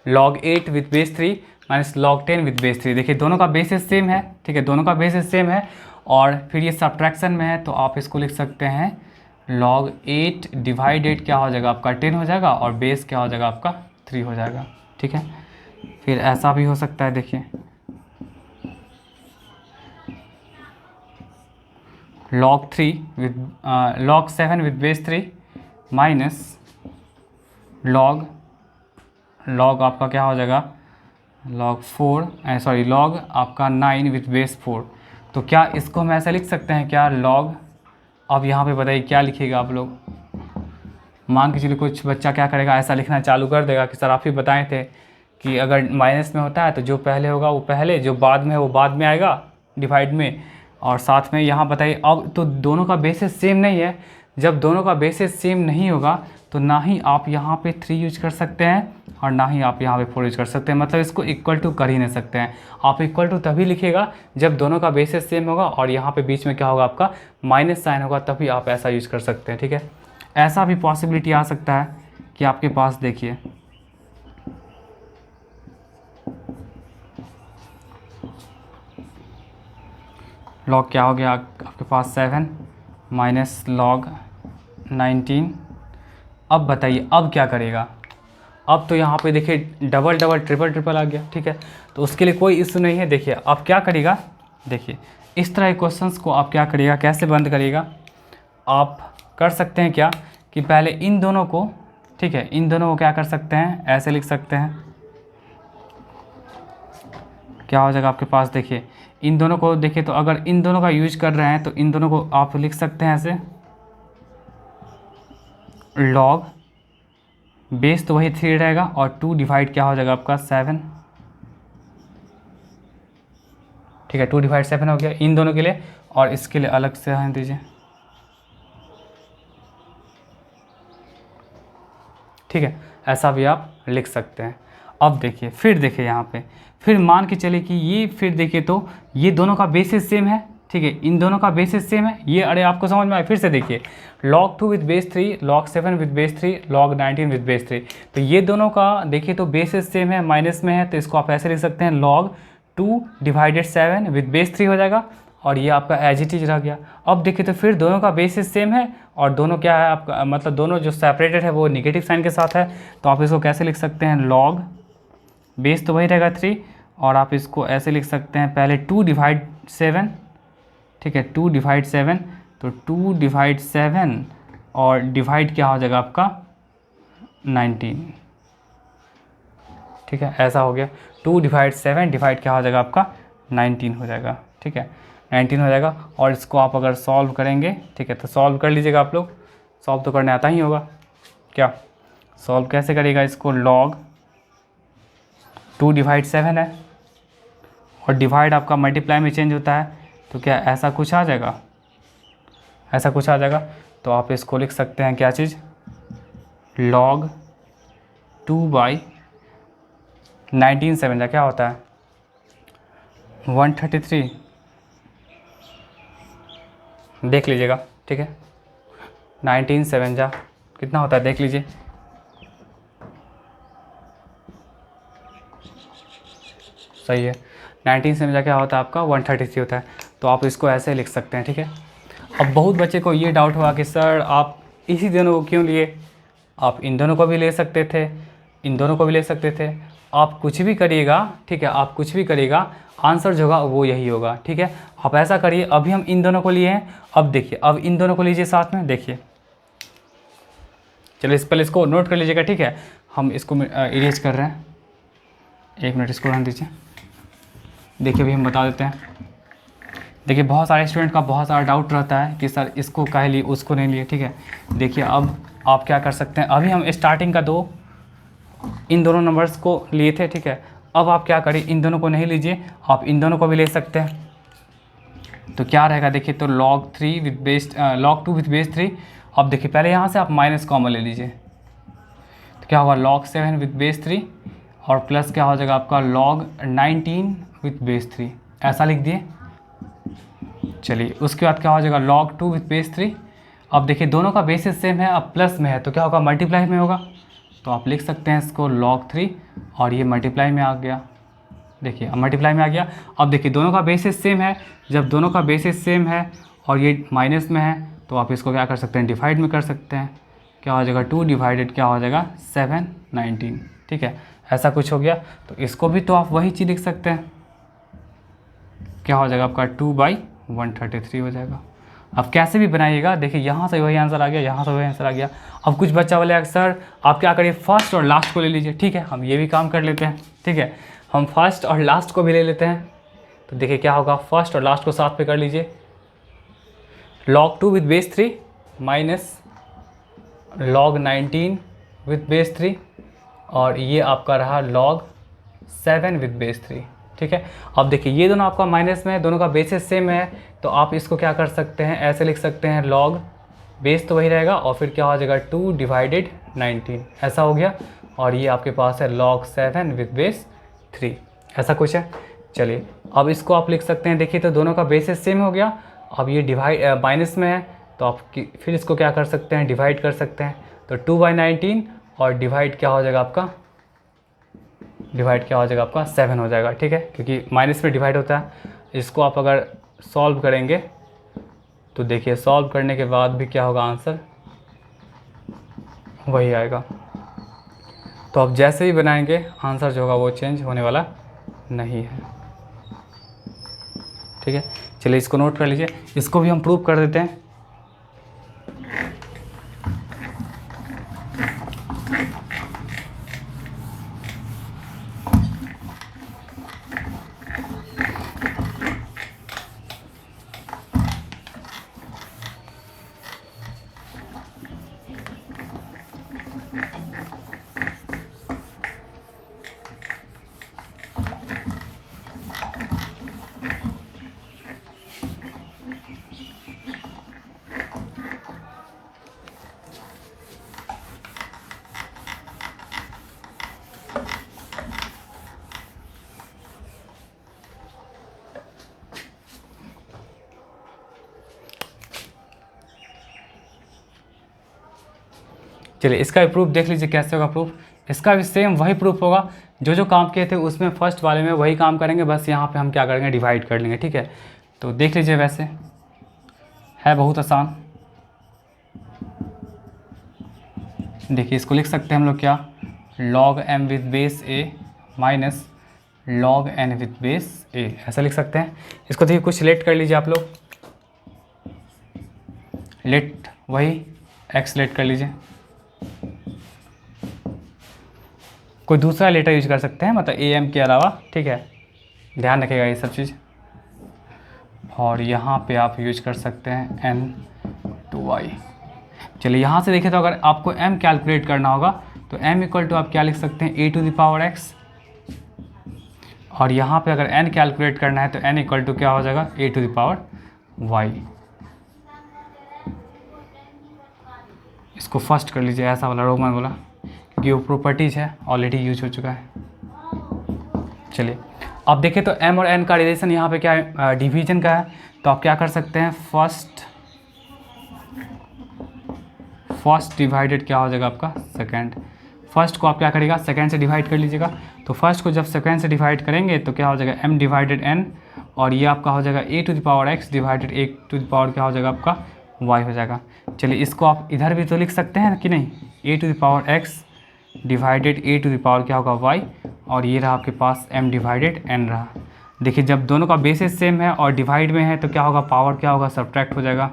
log 8 with base 3 minus log 10 with base 3, देखिए दोनों का बेसिस सेम है, ठीक है, दोनों का बेसिस सेम है। और फिर ये सब्ट्रैक्शन में है, तो आप इसको लिख सकते हैं log 8 डिवाइडेड क्या हो जाएगा आपका 10 हो जाएगा, और बेस क्या हो जाएगा आपका 3 हो जाएगा, ठीक है। फिर ऐसा भी हो सकता है, देखिए log 7 with base 3 minus log आपका क्या हो जाएगा log आपका 9 विद बेस 4। तो क्या इसको हम ऐसा लिख सकते हैं क्या log, अब यहाँ पे बताइए क्या लिखिएगा आप लोग। मान के चलिए कुछ बच्चा क्या करेगा, ऐसा लिखना चालू कर देगा कि सर आप ही बताए थे कि अगर माइनस में होता है तो जो पहले होगा वो पहले, जो बाद में है वो बाद में आएगा डिवाइड में, और साथ में यहाँ बताइए। अब तो दोनों का बेसिस सेम नहीं है, जब दोनों का बेसिस सेम नहीं होगा तो ना ही आप यहाँ पे 3 यूज कर सकते हैं और ना ही आप यहाँ पे 4 यूज कर सकते हैं, मतलब इसको इक्वल टू कर ही नहीं सकते हैं। आप इक्वल टू तभी लिखिएगा जब दोनों का बेसिस सेम होगा और यहाँ पे बीच में क्या होगा आपका माइनस साइन होगा, तभी आप ऐसा यूज कर सकते हैं, ठीक है। ऐसा भी पॉसिबिलिटी आ सकता है कि आपके पास देखिए log क्या हो गया आपके पास 7 माइनस log 19। अब बताइए अब क्या करेगा, अब तो यहाँ पे देखिए डबल डबल ट्रिपल ट्रिपल आ गया, ठीक है। तो उसके लिए कोई इशू नहीं है। देखिए अब क्या करेगा, देखिए इस तरह के क्वेश्चंस को आप क्या करिएगा, कैसे बंद करिएगा, आप कर सकते हैं क्या कि पहले इन दोनों को, ठीक है, इन दोनों को क्या कर सकते हैं, ऐसे लिख सकते हैं। क्या हो जाएगा आपके पास, देखिए इन दोनों को, देखिए तो अगर इन दोनों का यूज कर रहे हैं तो इन दोनों को आप लिख सकते हैं ऐसे log बेस तो वही 3 रहेगा और 2 डिवाइड क्या हो जाएगा आपका 7, ठीक है। 2 डिवाइड 7 हो गया इन दोनों के लिए, और इसके लिए अलग से रहने दीजिए, ठीक है। ऐसा भी आप लिख सकते हैं। अब देखिए फिर देखिए यहाँ पे, फिर मान के चले कि ये, फिर देखिए तो ये दोनों का बेसिस सेम है, ठीक है, इन दोनों का बेसिस सेम है। ये अरे आपको समझ में आया, फिर से देखिए log 2 with base 3, log 7 with base 3, log 19 with base 3। तो ये दोनों का देखिए तो बेसिस सेम है, माइनस में है, तो इसको आप ऐसे लिख सकते हैं log 2 डिवाइडेड 7 विद बेस 3 हो जाएगा, और ये आपका एज इट इज रह गया। अब देखिए तो फिर दोनों का बेसिस सेम है और दोनों क्या है आपका, मतलब दोनों जो सेपरेटेड है वो निगेटिव साइन के साथ है। तो आप इसको कैसे लिख सकते हैं, log बेस तो वही रहेगा 3, और आप इसको ऐसे लिख सकते हैं पहले 2 डिवाइड 7, ठीक है, 2 डिवाइड 7, तो 2 डिवाइड 7 और डिवाइड क्या हो जाएगा आपका 19, ठीक है, ऐसा हो गया। 2 डिवाइड 7 डिवाइड क्या हो जाएगा आपका 19 हो जाएगा, ठीक है, 19 हो जाएगा। और इसको आप अगर सॉल्व करेंगे, ठीक है, तो सॉल्व कर लीजिएगा आप लोग, सॉल्व तो करने आता ही होगा। क्या सॉल्व कैसे करेगा इसको, log 2 डिवाइड 7 है और डिवाइड आपका मल्टीप्लाई में चेंज होता है, तो क्या ऐसा कुछ आ जाएगा, ऐसा कुछ आ जाएगा। तो आप इसको लिख सकते हैं क्या चीज़, log 2 बाई 19 7 जा क्या होता है 133, देख लीजिएगा, ठीक है, 19 7 जा कितना होता है देख लीजिए, सही है, 19 7 जा क्या होता है आपका 133 होता है। तो आप इसको ऐसे लिख सकते हैं, ठीक है। अब बहुत बच्चे को ये डाउट हुआ कि सर आप इसी दोनों को क्यों लिए, आप इन दोनों को भी ले सकते थे, इन दोनों को भी ले सकते थे, आप कुछ भी करिएगा, ठीक है, आप कुछ भी करिएगा, आंसर जो होगा वो यही होगा, ठीक है। आप ऐसा करिए, अभी हम इन दोनों को लिए हैं, अब देखिए अब इन दोनों को लीजिए साथ में, देखिए चलिए इस पहले इसको नोट कर लीजिएगा, ठीक है। हम इसको इरेज कर रहे हैं, 1 मिनट इसको रहने दीजिए। देखिए अभी हम बता देते हैं। देखिए बहुत सारे स्टूडेंट का बहुत सारा डाउट रहता है कि सर इसको काहे लिए उसको नहीं लिए, ठीक है। देखिए अब आप क्या कर सकते हैं, अभी हम स्टार्टिंग का 2 इन दोनों नंबर्स को लिए थे, ठीक है। अब आप क्या करें, इन दोनों को नहीं लीजिए, आप इन दोनों को भी ले सकते हैं। तो क्या रहेगा देखिए, तो log 3 with base log 2 with base 3। अब देखिए पहले यहाँ से आप माइनस कॉमन ले लीजिए, तो क्या होगा log 7 विद बेस 3 और प्लस क्या हो जाएगा आपका log 19 विद बेस 3, ऐसा लिख दिए। चलिए उसके बाद क्या हो जाएगा log 2 विद बेस 3। अब देखिए दोनों का बेसिस सेम है, अब प्लस में है तो क्या होगा मल्टीप्लाई में होगा, तो आप लिख सकते हैं इसको log 3 और ये मल्टीप्लाई में आ गया। देखिए अब मल्टीप्लाई में आ गया। अब देखिए दोनों का बेसिस सेम है, जब दोनों का बेसिस सेम है और ये माइनस में है तो आप इसको क्या कर सकते हैं, डिवाइड में कर सकते हैं। क्या हो जाएगा 2 डिवाइडेड क्या हो जाएगा 7 19, ठीक है, ऐसा कुछ हो गया। तो इसको भी तो आप वही चीज़ लिख सकते हैं, क्या हो जाएगा आपका 2/133 हो जाएगा। अब कैसे भी बनाइएगा, देखिए यहाँ से वही आंसर आ गया, यहाँ से वही आंसर आ गया। अब कुछ बच्चा बोले सर आप क्या करिए फर्स्ट और लास्ट को ले लीजिए, ठीक है, हम ये भी काम कर लेते हैं, ठीक है, हम फर्स्ट और लास्ट को भी ले लेते हैं। तो देखिए क्या होगा, फर्स्ट और लास्ट को साथ पे कर लीजिए, log 2 with base 3 minus log 19 with base 3 और ये आपका रहा log 7 विद बेस 3, ठीक है। अब देखिए ये दोनों आपका माइनस में है, दोनों का बेसिस सेम है, तो आप इसको क्या कर सकते हैं, ऐसे लिख सकते हैं log बेस तो वही रहेगा और फिर क्या हो जाएगा 2 डिवाइडेड 19, ऐसा हो गया। और ये आपके पास है log 7 विद बेस 3, ऐसा कुछ है। चलिए अब इसको आप लिख सकते हैं, देखिए तो दोनों का बेसिस सेम हो गया। अब ये डिवाइड माइनस में है तो आप फिर इसको क्या कर सकते हैं, डिवाइड कर सकते हैं। तो 2/19 और डिवाइड क्या हो जाएगा आपका, डिवाइड क्या हो जाएगा आपका 7 हो जाएगा, ठीक है, क्योंकि माइनस में डिवाइड होता है। इसको आप अगर सॉल्व करेंगे तो देखिए सॉल्व करने के बाद भी क्या होगा, आंसर वही आएगा। तो आप जैसे ही बनाएंगे आंसर जो होगा वो चेंज होने वाला नहीं है, ठीक है। चलिए इसको नोट कर लीजिए, इसको भी हम प्रूव कर देते हैं। चलिए इसका भी प्रूफ देख लीजिए कैसे होगा प्रूफ। इसका भी सेम वही प्रूफ होगा, जो जो काम किए थे उसमें फर्स्ट वाले में वही काम करेंगे, बस यहाँ पे हम क्या करेंगे, डिवाइड कर लेंगे, ठीक है। तो देख लीजिए, वैसे है बहुत आसान। देखिए इसको लिख सकते हैं हम लोग क्या, log m with base a minus log n with base a, ऐसा लिख सकते हैं। इसको देखिए कुछ लेट कर लीजिए आप लोग, लेट वही x लेट कर लीजिए, कोई दूसरा लेटर यूज कर सकते हैं, मतलब am के अलावा, ठीक है, ध्यान रखिएगा ये सब चीज़। और यहाँ पे आप यूज कर सकते हैं n/y। चलिए यहाँ से देखें तो अगर आपको m कैलकुलेट करना होगा तो m इक्वल टू आप क्या लिख सकते हैं, a to the power x। और यहाँ पे अगर n कैलकुलेट करना है तो n इक्वल टू क्या हो जाएगा, a to the power y। इसको फर्स्ट कर लीजिए, ऐसा वाला रोमन वाला, क्योंकि वो प्रॉपर्टीज़ है ऑलरेडी यूज हो चुका है। चलिए अब देखें तो m और n का रिलेशन यहाँ पे क्या है, डिवीजन का है। तो आप क्या कर सकते हैं, फर्स्ट डिवाइडेड क्या हो जाएगा आपका सेकंड। फर्स्ट को आप क्या करिएगा, सेकंड से डिवाइड कर लीजिएगा। तो फर्स्ट को जब सेकंड से डिवाइड करेंगे तो क्या हो जाएगा, m डिवाइडेड n, और ये आपका हो जाएगा a to the power x divided a to the power क्या हो जाएगा आपका y हो जाएगा। चलिए इसको आप इधर भी तो लिख सकते हैं कि नहीं, a to the power x divided a to the power क्या होगा y, और ये रहा आपके पास m डिवाइडेड n रहा। देखिए जब दोनों का बेसिस सेम है और डिवाइड में है तो क्या होगा, पावर क्या होगा, सब्ट्रैक्ट हो जाएगा,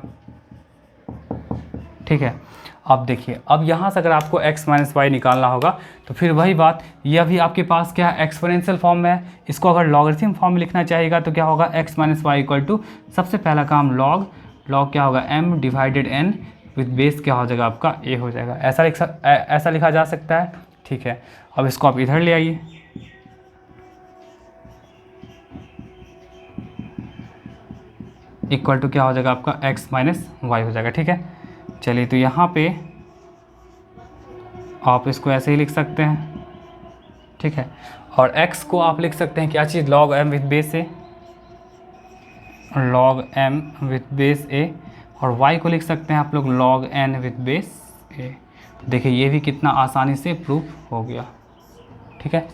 ठीक है। अब देखिए अब यहाँ से अगर आपको x माइनस वाई निकालना होगा तो फिर वही बात, ये अभी आपके पास क्या है, एक्सपोनेंशियल फॉर्म में है। इसको अगर लॉगरिथम फॉर्म में लिखना चाहिएगा तो क्या होगा, x minus y equal to, सबसे पहला काम लॉग क्या होगा, m divided n with base क्या हो जाएगा आपका a हो जाएगा। ऐसा लिखा जा सकता है, ठीक है। अब इसको आप इधर ले आइए, इक्वल टू क्या हो जाएगा आपका x माइनस वाई हो जाएगा, ठीक है। चलिए तो यहाँ पे आप इसको ऐसे ही लिख सकते हैं, ठीक है। और x को आप लिख सकते हैं क्या चीज़, log m with base a, log m with base a, और y को लिख सकते हैं आप लोग log n with base a। देखिए ये भी कितना आसानी से प्रूफ हो गया, ठीक है।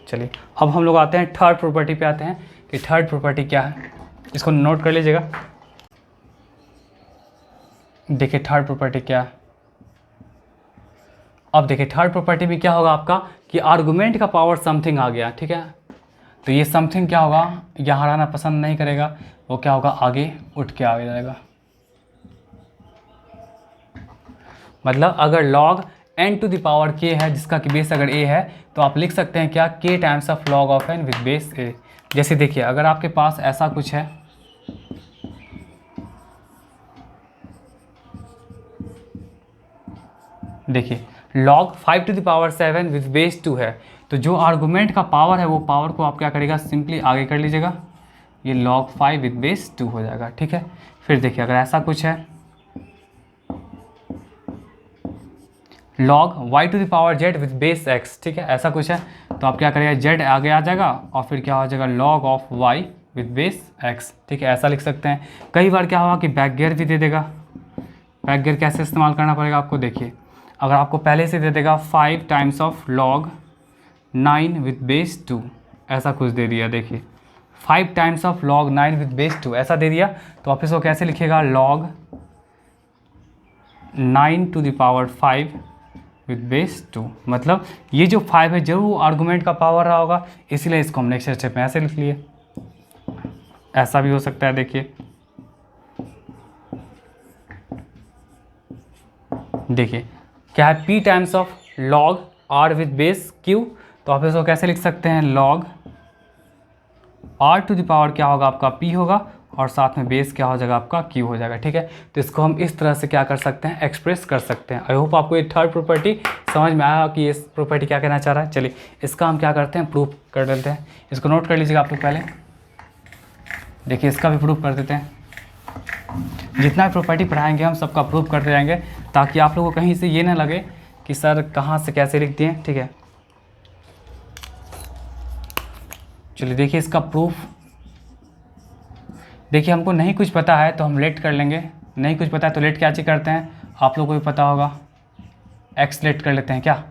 चलिए अब हम लोग आते हैं थर्ड प्रॉपर्टी पे आते हैं कि थर्ड प्रॉपर्टी क्या है, इसको नोट कर लीजिएगा। देखिए थर्ड प्रॉपर्टी क्या है। अब देखिए थर्ड प्रॉपर्टी में क्या होगा आपका कि आर्गुमेंट का पावर समथिंग आ गया, ठीक है। तो ये समथिंग क्या होगा, यहाँ रहना पसंद नहीं करेगा, वो क्या होगा आगे उठ के आ जाएगा। मतलब अगर log n to the power k है जिसका कि बेस अगर a है तो आप लिख सकते हैं क्या k times of log of n with base a। जैसे देखिए अगर आपके पास ऐसा कुछ है, देखिए log 5 to the power 7 with base 2 है, तो जो आर्गुमेंट का पावर है वो पावर को आप क्या करेगा सिंपली आगे कर लीजिएगा, ये log 5 विद बेस 2 हो जाएगा, ठीक है। फिर देखिए अगर ऐसा कुछ है log y to the power z with base x, ठीक है, ऐसा कुछ है तो आप क्या करेंगे z आगे आ जाएगा और फिर क्या हो जाएगा log of y with base x, ठीक है, ऐसा लिख सकते हैं। कई बार क्या होगा कि बैक गियर भी दे देगा। बैक गियर कैसे इस्तेमाल करना पड़ेगा आपको, देखिए अगर आपको पहले से दे देगा 5 times of log 9 with base 2, ऐसा कुछ दे दिया, देखिए 5 times of log 9 with base 2 ऐसा दे दिया, तो आप इसको कैसे लिखिएगा log 9 to the power 5 with base 2। मतलब ये जो 5 है जरूर आर्गुमेंट का पावर रहा होगा, इसीलिए इसको हम नेक्स्ट स्टेप में ऐसे लिख लिए। ऐसा भी हो सकता है, देखिए देखिए क्या है p times of log r with base q, तो आप इसको कैसे लिख सकते हैं log r to the power क्या होगा आपका p होगा और साथ में बेस क्या हो जाएगा आपका q हो जाएगा, ठीक है। तो इसको हम इस तरह से क्या कर सकते हैं एक्सप्रेस कर सकते हैं। आई होप आपको ये थर्ड प्रॉपर्टी समझ में आया कि ये प्रॉपर्टी क्या कहना चाह रहा है। चलिए इसका हम क्या करते हैं प्रूफ कर देते हैं, इसको नोट कर लीजिएगा आप लोग पहले। देखिए इसका भी प्रूफ कर देते हैं, जितना भी प्रॉपर्टी पढ़ाएंगे हम सबका प्रूफ करते जाएंगे ताकि आप लोगों को कहीं से ये ना लगे कि सर कहाँ से कैसे लिख दिए, ठीक है। चलिए देखिए इसका प्रूफ, देखिए हमको नहीं कुछ पता है तो हम लेट कर लेंगे, नहीं कुछ पता है तो लेट क्या चीज़ करते हैं, आप लोगों को भी पता होगा एक्स लेट कर लेते हैं क्या।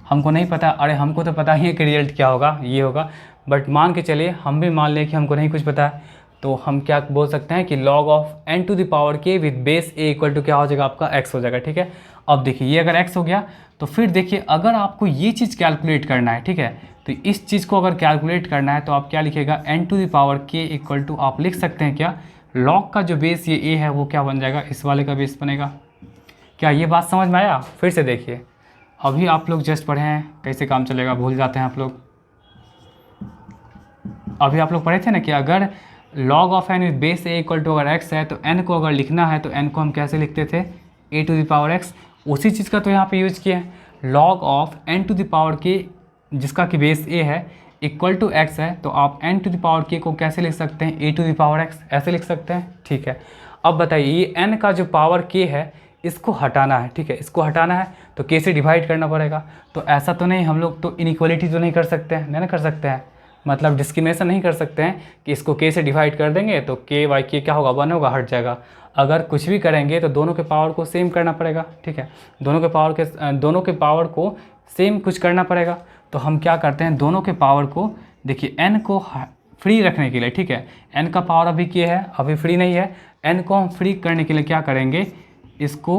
हमको नहीं पता, अरे हमको तो पता ही है कि रिजल्ट क्या होगा, ये होगा, बट मान के चलिए हम भी मान लें कि हमको नहीं कुछ पता है, तो हम क्या बोल सकते हैं कि log of n to the power k with base a equal to क्या हो जाएगा आपका x हो जाएगा, ठीक है। अब देखिए ये अगर x हो गया तो फिर देखिए अगर आपको ये चीज़ कैलकुलेट करना है, ठीक है, तो इस चीज़ को अगर कैलकुलेट करना है तो आप क्या लिखिएगा n to the power k equal to आप लिख सकते हैं क्या log का जो बेस ये a है वो क्या बन जाएगा, इस वाले का बेस बनेगा। क्या ये बात समझ में आया? फिर से देखिए, अभी आप लोग जस्ट पढ़े हैं, कैसे काम चलेगा भूल जाते हैं आप लोग। अभी आप लोग पढ़े थे ना कि अगर log of n with base a equal to अगर x है तो n को अगर लिखना है तो n को हम कैसे लिखते थे, a to the power x। उसी चीज़ का तो यहाँ पे यूज़ किया है। log of n to the power k जिसका कि बेस a है इक्वल टू x है, तो आप n to the power k को कैसे लिख सकते हैं, a to the power x ऐसे लिख सकते हैं, ठीक है। अब बताइए ये n का जो पावर k है इसको हटाना है, ठीक है, इसको हटाना है तो k से डिवाइड करना पड़ेगा। तो ऐसा तो नहीं, हम लोग तो इनइक्वालिटी तो नहीं कर सकते हैं, नहीं ना कर सकते हैं, मतलब डिस्क्रिमिनेशन नहीं कर सकते हैं कि इसको k से डिवाइड कर देंगे तो k बाई k क्या होगा 1 होगा, हट जाएगा। अगर कुछ भी करेंगे तो दोनों के पावर को सेम करना पड़ेगा, ठीक है, दोनों के पावर को सेम कुछ करना पड़ेगा। तो हम क्या करते हैं दोनों के पावर को, देखिए n को फ्री रखने के लिए, ठीक है, n का पावर अभी k है, अभी फ्री नहीं है, n को हम फ्री करने के लिए क्या करेंगे, इसको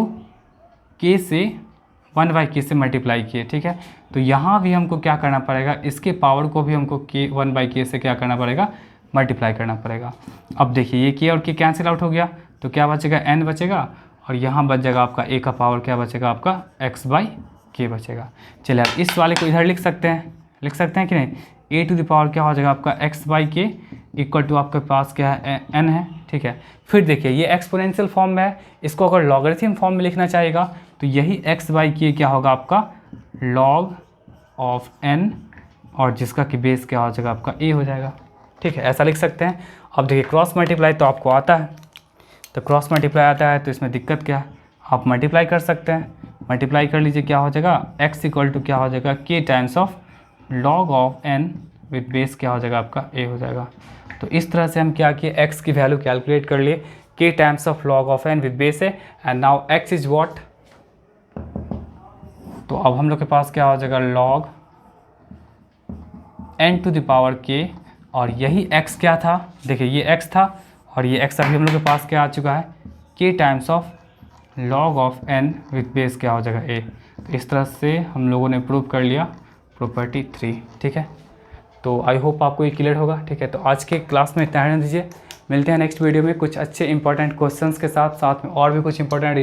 k से 1/k से मल्टीप्लाई किए, ठीक है। तो यहाँ भी हमको क्या करना पड़ेगा, इसके पावर को भी हमको k 1/k से क्या करना पड़ेगा, मल्टीप्लाई करना पड़ेगा। अब देखिए ये k और k कैंसिल आउट हो गया तो क्या बचेगा, n बचेगा, और यहाँ बच जाएगा आपका a का पावर क्या बचेगा आपका x/k बचेगा। चलिए अब इस वाले को इधर लिख सकते हैं कि नहीं, a टू द पावर क्या हो जाएगा आपका x/k इक्वल टू आपके पास क्या है n है, ठीक है। फिर देखिए ये एक्सपोनेंशियल फॉर्म में है, इसको अगर लॉगरिथम फॉर्म में लिखना चाहेगा तो यही x/k क्या होगा आपका log ऑफ n और जिसका कि बेस क्या हो जाएगा आपका a हो जाएगा। ठीक है, ऐसा लिख सकते हैं। अब देखिए क्रॉस मल्टीप्लाई तो आपको आता है, तो क्रॉस मल्टीप्लाई आता है तो इसमें दिक्कत क्या है, आप मल्टीप्लाई कर सकते हैं। मल्टीप्लाई कर लीजिए, क्या हो जाएगा x इक्वल टू क्या हो जाएगा k times of log of n with base क्या हो जाएगा आपका a हो जाएगा। तो इस तरह से हम क्या किए, x की वैल्यू कैलकुलेट कर लिए, k times of log of n with base है, and now x is what. तो अब हम लोग के पास क्या हो जाएगा log n to the power k, और यही x क्या था, देखिए ये x था और ये x अभी हम लोग के पास क्या आ चुका है k times of log of n with base क्या हो जाएगा a। तो इस तरह से हम लोगों ने प्रूव कर लिया प्रॉपर्टी 3। ठीक है, तो आई होप आपको ये क्लियर होगा। ठीक है, तो आज के क्लास में इतना रहने दीजिए, मिलते हैं नेक्स्ट वीडियो में कुछ अच्छे इंपॉर्टेंट क्वेश्चंस के साथ, साथ में और भी कुछ इंपॉर्टेंट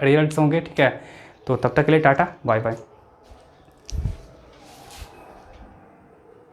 रिजल्ट्स होंगे। ठीक है, तो तब तक के लिए टाटा बाय बाय।